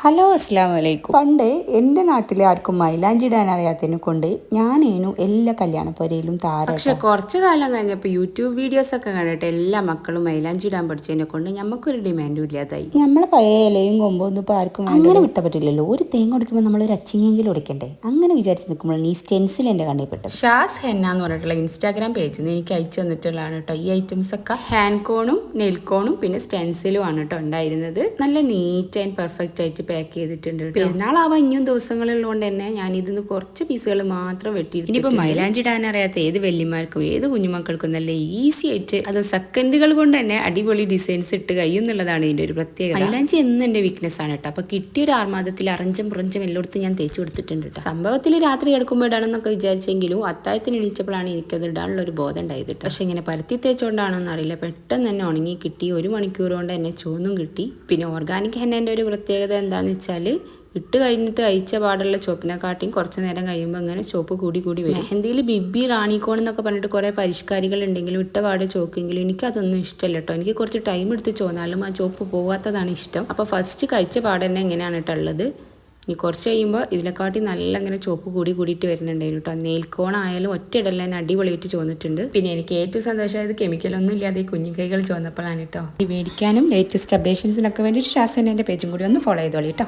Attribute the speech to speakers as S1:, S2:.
S1: Hello അസ്സാം വലൈക്കും. പണ്ട് എൻ്റെ നാട്ടിൽ ആർക്കും മൈലാഞ്ചി ഇടാൻ അറിയാത്തതിനെ കൊണ്ട് ഞാനേനു എല്ലാ കല്യാണപ്പുരയിലും താരം.
S2: പക്ഷെ കുറച്ച് കാലം കഴിഞ്ഞപ്പോൾ യൂട്യൂബ് വീഡിയോസ് ഒക്കെ കണ്ടിട്ട് എല്ലാ മക്കളും മൈലാഞ്ചി ഇടാൻ പഠിച്ചതിനെ കൊണ്ട് നമുക്കൊരു ഡിമാൻഡും ഇല്ലാതായി.
S1: നമ്മളെ പഴയ ഇലയും കൊമ്പൊന്നും ഇപ്പോൾ ആർക്കും അങ്ങനെ വിട്ട പറ്റില്ലല്ലോ. ഒരു തേങ്ങ കൊടുക്കുമ്പോൾ നമ്മളൊരു അച്ചിങ്ങെങ്കിലും ഉടയ്ക്കണ്ടേ. അങ്ങനെ വിചാരിച്ച് നിൽക്കുമ്പോഴാണ് ഈ സ്റ്റെൻസിൽ എൻ്റെ കണ്ണിൽ പെട്ടത്.
S2: ഷാസ് ഹെന്ന എന്ന് പറഞ്ഞിട്ടുള്ള ഇൻസ്റ്റാഗ്രാം പേജിൽ നിന്ന് എനിക്ക് അയച്ചു തന്നിട്ടുള്ളതാണ് കേട്ടോ ഈ ഐറ്റംസ് ഒക്കെ. ഹാൻഡ് കോണും നെയിൽ കോണും പിന്നെ സ്റ്റെൻസിലും ആണ് കേട്ടോ ഉണ്ടായിരുന്നത്. നല്ല നീറ്റ് ആൻഡ് പെർഫെക്റ്റ് ആയിട്ട് പാക്ക് ചെയ്തിട്ടുണ്ട്. പെരുന്നാളാവാൻ ഇനിയും ദിവസങ്ങളുള്ളതുകൊണ്ട് തന്നെ ഞാൻ ഇതിന്ന് കുറച്ച് പീസുകൾ മാത്രം വെട്ടി. ഇനിയിപ്പോൾ മൈലാഞ്ചി ഇടാൻ അറിയാത്ത ഏത് വല്യമാർക്കും ഏത് കുഞ്ഞുമക്കൾക്കും നല്ല ഈസി ആയിട്ട് അത് സെക്കൻഡുകൾ കൊണ്ട് തന്നെ അടിപൊളി ഡിസൈൻസ് ഇട്ട് കഴിയുന്നുള്ളതാണ് ഇതിന്റെ ഒരു പ്രത്യേകത. മൈലാഞ്ചി എന്നും എൻ്റെ വീക്ക്നെസ് ആണ് കേട്ടോ. അപ്പൊ കിട്ടിയൊരു ആർമാദത്തിൽ അറഞ്ചും പുറഞ്ചും എല്ലായിടത്തും ഞാൻ തേച്ച് കൊടുത്തിട്ടുണ്ട് കേട്ടോ. സംഭവത്തിൽ രാത്രി കിടക്കുമ്പോൾ ഇടാണെന്നൊക്കെ വിചാരിച്ചെങ്കിലും അത്താഴത്തിന് എണീച്ചപ്പോഴാണ് എനിക്കത് ഇടാനുള്ള ഒരു ബോധം ഉണ്ടായത്. പക്ഷെ ഇങ്ങനെ പരത്തി തേച്ചുകൊണ്ടാണോന്ന് അറിയില്ല, പെട്ടെന്ന് തന്നെ ഉണങ്ങി കിട്ടി. 1 മണിക്കൂർ കൊണ്ട് തന്നെ ചുവന്നും കിട്ടി. പിന്നെ ഓർഗാനിക് ഹെന്നൻ്റെ ഒരു പ്രത്യേകത എന്താണെന്ന് വെച്ചാൽ ഇട്ട് കഴിഞ്ഞിട്ട് അയച്ച പാടുള്ള ചോപ്പിനെക്കാട്ടിയും കുറച്ച് നേരം കഴിയുമ്പോൾ ഇങ്ങനെ ചോപ്പ് കൂടി കൂടി വരും. മെഹന്തിയിൽ ബിബി റാണിക്കോൺ എന്നൊക്കെ പറഞ്ഞിട്ട് കുറേ പരിഷ്കാരികൾ ഉണ്ടെങ്കിലും ഇട്ട പാട് ചോക്കെങ്കിലും എനിക്കതൊന്നും ഇഷ്ടമല്ല കേട്ടോ. എനിക്ക് കുറച്ച് ടൈം എടുത്ത് ചോന്നാലും ആ ചോപ്പ് പോകാത്തതാണ് ഇഷ്ടം. അപ്പോൾ ഫസ്റ്റ് കഴിച്ച പാട് തന്നെ എങ്ങനെയാണ് കേട്ടുള്ളത്. ഇനി കുറച്ച് കഴിയുമ്പോൾ ഇതിനെക്കാട്ടി നല്ല ഇങ്ങനെ ചോപ്പ് കൂടി കൂടിയിട്ട് വരുന്നുണ്ടായിരുന്നു കേട്ടോ. നെയിൽക്കോണായാലും ഒറ്റ ഇടൽ തന്നെ അടിപൊളിയായിട്ട് ചോന്നിട്ടുണ്ട്. പിന്നെ എനിക്ക് ഏറ്റവും സന്തോഷമായത് കെമിക്കലൊന്നും ഇല്ലാതെ ഈ കുഞ്ഞിക്കൈകൾ ചോന്നപ്പോഴാണ് കേട്ടോ. ഈ മേടിക്കാനും ലേറ്റസ്റ്റ് അപ്ഡേഷൻസിനൊക്കെ വേണ്ടിയിട്ട് ഷാസ് ഹെന്നൻ്റെ പേജും കൂടി ഒന്ന് ഫോളോ ചെയ്തോളൂ കേട്ടോ.